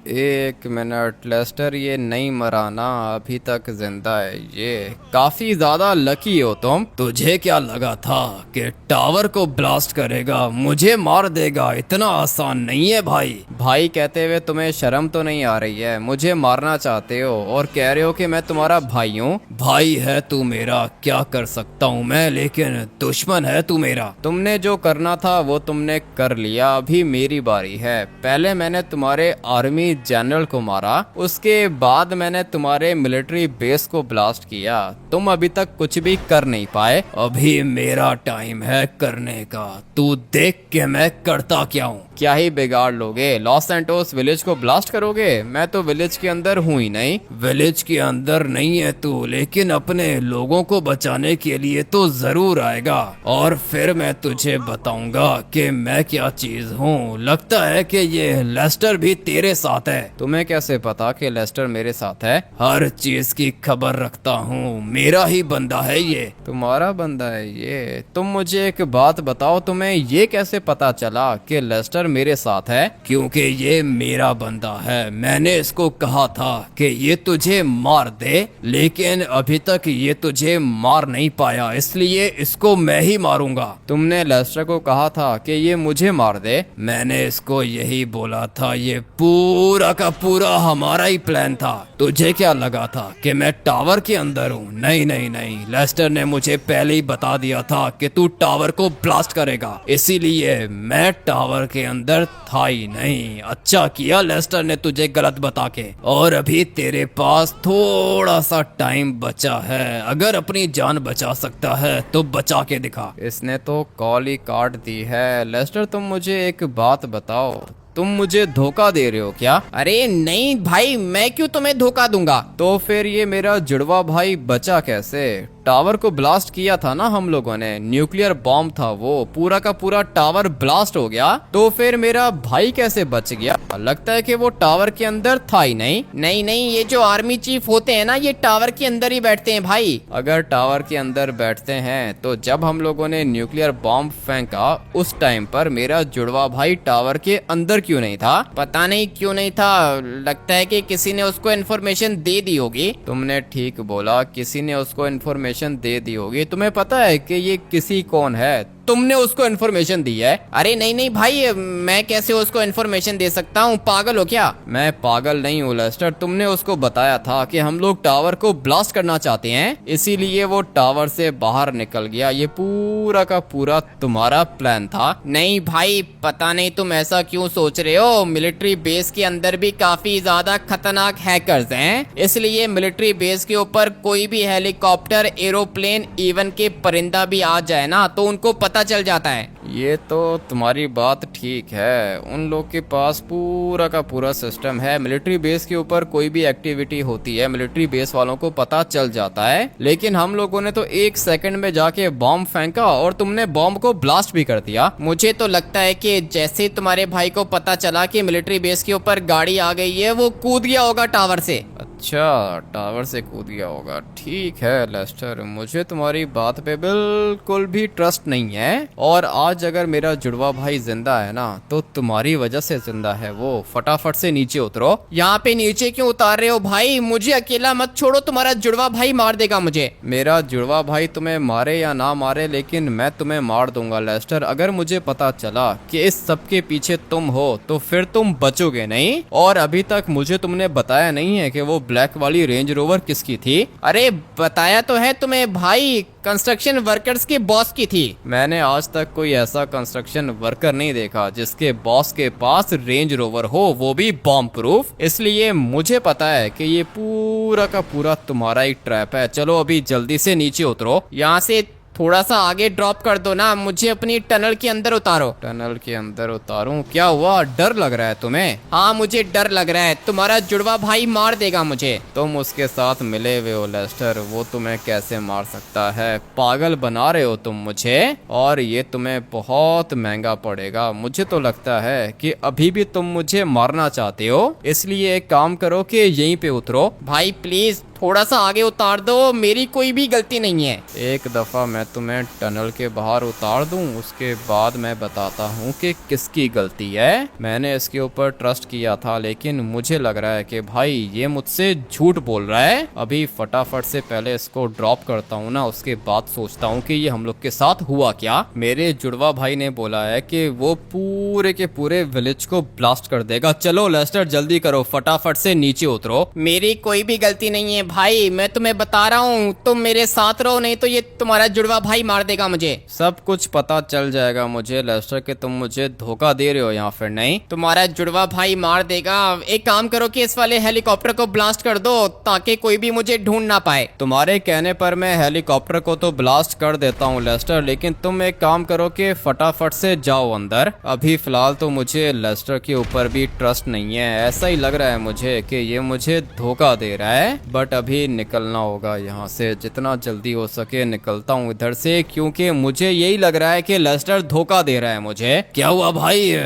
A: एक मिनट लेस्टर, ये नहीं मरा ना, अभी तक जिंदा है। ये काफी ज्यादा लकी हो तुम। तुझे क्या लगा था कि टावर को ब्लास्ट करेगा, मुझे मार देगा? इतना आसान नहीं है भाई। भाई कहते हुए तुम्हें शर्म तो नहीं आ रही है? मुझे मारना चाहते हो और कह रहे हो कि मैं तुम्हारा भाई हूँ। भाई है तू मेरा, क्या कर सकता हूँ मैं, लेकिन दुश्मन है तू मेरा। तुमने जो करना था वो तुमने कर लिया, अभी मेरी बारी है। पहले मैंने तुम्हारे आर्मी जनरल को मारा, उसके बाद मैंने तुम्हारे मिलिट्री बेस को ब्लास्ट किया। तुम अभी तक कुछ भी कर नहीं पाए, अभी मेरा टाइम है करने का। तू देख के मैं करता क्या हूँ। क्या ही बिगाड़ लोगे? लॉस सैंटोस विलेज को ब्लास्ट करोगे? मैं तो विलेज के अंदर हूँ ही नहीं। विलेज के अंदर नहीं है तू, लेकिन अपने लोगों को बचाने के लिए तो जरूर आएगा, और फिर मैं तुझे बताऊंगा कि मैं क्या चीज हूँ। लगता है कि ये लेस्टर भी तेरे साथ है। तुम्हें कैसे पता कि लेस्टर मेरे साथ है? हर चीज की खबर रखता हूँ, मेरा ही बंदा है ये। तुम्हारा बंदा है ये? तुम मुझे एक बात बताओ, तुम्हें ये कैसे पता चला कि लेस्टर मेरे साथ है? क्योंकि ये मेरा बंदा है। मैंने इसको कहा था कि ये तुझे मार दे, लेकिन अभी तक ये तुझे मार नहीं पाया, इसलिए इसको मैं ही मारूंगा। तुमने लेस्टर को कहा था कि ये मुझे मार दे? मैंने इसको यही बोला था। ये पूरा का पूरा हमारा ही प्लान था। तुझे क्या लगा था कि मैं टावर के अंदर हूँ? नहीं नहीं नहीं, लेस्टर ने मुझे पहले ही बता दिया था कि तू टावर को ब्लास्ट करेगा, इसीलिए मैं टावर के अंदर था ही नहीं। अच्छा किया लेस्टर ने तुझे गलत बता के। और अभी तेरे पास थोड़ा सा टाइम बचा है, अगर अपनी जान बचा सकता है तो बचा के दिखा। इसने तो कॉल ही काट दी है। लेस्टर तुम मुझे एक बात बताओ, तुम मुझे धोखा दे रहे हो क्या?
B: अरे नहीं भाई, मैं क्यों तुम्हें धोखा दूंगा?
A: तो फिर ये मेरा जुड़वा भाई बचा कैसे? टावर को ब्लास्ट किया था ना हम लोगों ने, न्यूक्लियर बॉम्ब था वो, पूरा का पूरा टावर ब्लास्ट हो गया, तो फिर मेरा भाई कैसे बच गया? लगता है कि वो टावर के अंदर था ही नहीं।
B: नहीं नहीं, ये जो आर्मी चीफ होते हैं ना, ये टावर के अंदर ही बैठते हैं भाई।
A: अगर टावर के अंदर बैठते हैं तो जब हम लोगों ने न्यूक्लियर बॉम्ब फेंका उस टाइम पर मेरा जुड़वा भाई टावर के अंदर क्यों नहीं था?
B: पता नहीं क्यों नहीं था, लगता है कि किसी ने उसको इन्फॉर्मेशन दे दी होगी।
A: तुमने ठीक बोला, किसी ने उसको इन्फॉर्मेशन दे दी होगी। तुम्हें पता है कि ये किसी कौन है?
B: तुमने उसको इन्फॉर्मेशन दी है? अरे नहीं नहीं भाई, मैं कैसे उसको इन्फॉर्मेशन दे सकता हूँ, पागल हो क्या?
A: मैं पागल नहीं हूँ लेस्टर, तुमने उसको बताया था कि हम लोग टावर को ब्लास्ट करना चाहते हैं, इसीलिए वो टावर से बाहर निकल गया। ये पूरा का पूरा तुम्हारा प्लान था।
B: नहीं भाई, पता नहीं तुम ऐसा क्यों सोच रहे हो। मिलिट्री बेस के अंदर भी काफी ज्यादा खतरनाक हैकर्स हैं, इसलिए मिलिट्री बेस के ऊपर कोई भी हेलीकॉप्टर, एरोप्लेन, इवन के परिंदा भी आ जाए ना तो उनको पता चल जाता है।
A: ये तो तुम्हारी बात ठीक है, उन लोग के पास पूरा का पूरा सिस्टम है। मिलिट्री बेस के ऊपर कोई भी एक्टिविटी होती है मिलिट्री बेस वालों को पता चल जाता है, लेकिन हम लोगों ने तो 1 सेकंड में जाके बॉम्ब फेंका और तुमने बॉम्ब को ब्लास्ट भी कर दिया।
B: मुझे तो लगता है कि जैसे ही तुम्हारे भाई को पता चला कि मिलिट्री बेस के ऊपर गाड़ी आ गई है, वो कूद गया होगा टावर से।
A: अच्छा, टावर से कूद गया होगा। ठीक है लेस्टर, मुझे तुम्हारी बात पे बिल्कुल भी ट्रस्ट नहीं है, और आज अगर मेरा जुड़वा भाई जिंदा है ना तो तुम्हारी वजह से जिंदा है वो। फटाफट से नीचे उतरो।
B: यहाँ पे नीचे क्यों उतार रहे हो भाई? मुझे अकेला मत छोड़ो, तुम्हारा जुड़वा भाई मार देगा मुझे।
A: मेरा जुड़वा भाई तुम्हें मारे या ना मारे, लेकिन मैं तुम्हें मार दूंगा लेस्टर। अगर मुझे पता चला कि इस सब के पीछे तुम हो तो फिर तुम बचोगे नहीं। और अभी तक मुझे तुमने बताया नहीं है कि वो ब्लैक वाली रेंज रोवर किसकी थी।
B: अरे बताया तो है तुम्हें भाई, कंस्ट्रक्शन वर्कर्स के बॉस की थी।
A: मैंने आज तक कोई ऐसा कंस्ट्रक्शन वर्कर नहीं देखा जिसके बॉस के पास रेंज रोवर हो, वो भी बॉम्ब प्रूफ। इसलिए मुझे पता है कि ये पूरा का पूरा तुम्हारा ही ट्रैप है। चलो अभी जल्दी से नीचे उतरो।
B: यहाँ से थोड़ा सा आगे ड्रॉप कर दो ना, मुझे अपनी टनल के अंदर उतारो।
A: टनल के अंदर उतारूं? क्या हुआ, डर लग रहा है तुम्हें?
B: हाँ मुझे डर लग रहा है, तुम्हारा जुड़वा भाई मार देगा मुझे।
A: तुम उसके साथ मिले हुए हो लेस्टर, वो तुम्हें कैसे मार सकता है? पागल बना रहे हो तुम मुझे, और ये तुम्हें बहुत महंगा पड़ेगा। मुझे तो लगता है कि अभी भी तुम मुझे मारना चाहते हो, इसलिए एक काम करो कि यहीं पे उतरो।
B: भाई प्लीज थोड़ा सा आगे उतार दो, मेरी कोई भी गलती नहीं है।
A: एक दफ़ा मैं तुम्हें टनल के बाहर उतार दूं, उसके बाद मैं बताता हूं कि किसकी गलती है। मैंने इसके ऊपर ट्रस्ट किया था, लेकिन मुझे लग रहा है कि भाई ये मुझसे झूठ बोल रहा है। अभी फटाफट से पहले इसको ड्रॉप करता हूं ना, उसके बाद सोचता हूं कि ये हम लोग के साथ हुआ क्या। मेरे जुड़वा भाई ने बोला है कि वो पूरे के पूरे विलेज को ब्लास्ट कर देगा। चलो लेस्टर जल्दी करो, फटाफट से नीचे उतरो।
B: मेरी कोई भी गलती नहीं है भाई, मैं तुम्हें बता रहा हूँ, तुम मेरे साथ रहो, नहीं तो ये तुम्हारा जुड़वा भाई मार देगा मुझे।
A: सब कुछ पता चल जाएगा मुझे लेस्टर कि तुम मुझे धोखा दे रहे हो या फिर नहीं।
B: तुम्हारा जुड़वा भाई मार देगा। एक काम करो कि इस वाले हेलीकॉप्टर को ब्लास्ट कर दो, ताकि कोई भी मुझे ढूंढ ना पाए।
A: तुम्हारे कहने पर मैं हेलीकॉप्टर को तो ब्लास्ट कर देता हूँ लेस्टर, लेकिन तुम एक काम करो कि फटाफट से जाओ अंदर। अभी फिलहाल तो मुझे लेस्टर के ऊपर भी ट्रस्ट नहीं है, ऐसा ही लग रहा है मुझे कि ये मुझे धोखा दे रहा है। बट अभी निकलना होगा यहाँ से, जितना जल्दी हो सके निकलता हूँ इधर से, क्योंकि मुझे यही लग रहा है कि लेस्टर धोखा दे रहा है मुझे। क्या हुआ भाई,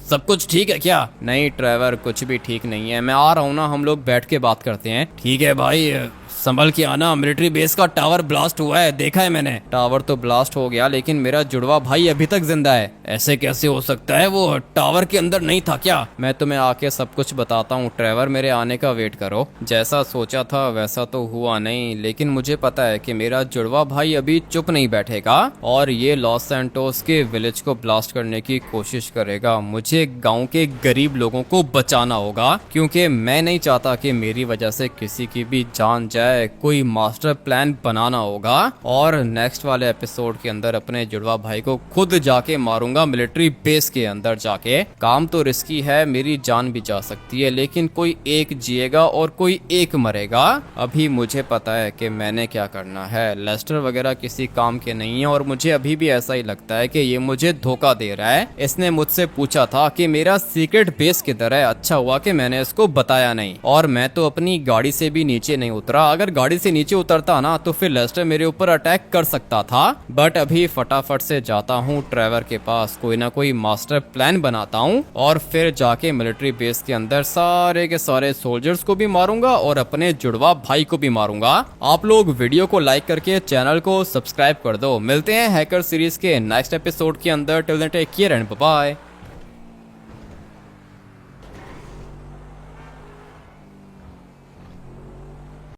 A: सब कुछ ठीक है क्या? नहीं ट्रेवर, कुछ भी ठीक नहीं है। मैं आ रहा हूँ ना, हम लोग बैठ के बात करते हैं। ठीक है भाई, संभल के आना। मिलिट्री बेस का टावर ब्लास्ट हुआ है, देखा है मैंने। टावर तो ब्लास्ट हो गया, लेकिन मेरा जुड़वा भाई अभी तक जिंदा है। ऐसे कैसे हो सकता है, वो टावर के अंदर नहीं था क्या? मैं तुम्हें आके सब कुछ बताता हूँ ट्रेवर, मेरे आने का वेट करो। जैसा सोचा था वैसा तो हुआ नहीं, लेकिन मुझे पता है कि मेरा जुड़वा भाई अभी चुप नहीं बैठेगा और ये लॉस सैंटोस के विलेज को ब्लास्ट करने की कोशिश करेगा। मुझे गाँव के गरीब लोगों को बचाना होगा, क्योंकि मैं नहीं चाहता कि मेरी वजह से किसी की भी जान जाए। कोई मास्टर प्लान बनाना होगा, और नेक्स्ट वाले एपिसोड के अंदर अपने जुड़वा भाई को खुद जाके मारूंगा मिलिट्री बेस के अंदर जाके। काम तो रिस्की है, मेरी जान भी जा सकती है, लेकिन कोई एक जिएगा और कोई एक मरेगा। अभी मुझे पता है कि मैंने क्या करना है। लेस्टर वगैरह किसी काम के नहीं है, और मुझे अभी भी ऐसा ही लगता है कि ये मुझे धोखा दे रहा है। इसने मुझसे पूछा था कि मेरा सीक्रेट बेस किधर है, अच्छा हुआ कि मैंने इसको बताया नहीं, और मैं तो अपनी गाड़ी से भी नीचे नहीं उतरा। अगर गाड़ी से नीचे उतरता ना तो फिर लेस्टर मेरे ऊपर अटैक कर सकता था। बट अभी फटाफट से जाता हूँ ट्रेवर के पास, कोई ना कोई मास्टर प्लान बनाता हूँ, और फिर जाके मिलिट्री बेस के अंदर सारे के सारे सोल्जर्स को भी मारूंगा और अपने जुड़वा भाई को भी मारूंगा। आप लोग वीडियो को लाइक करके चैनल को सब्सक्राइब कर दो। मिलते हैं हैकर सीरीज के नेक्स्ट एपिसोड के अंदर। Till then take care and bye bye.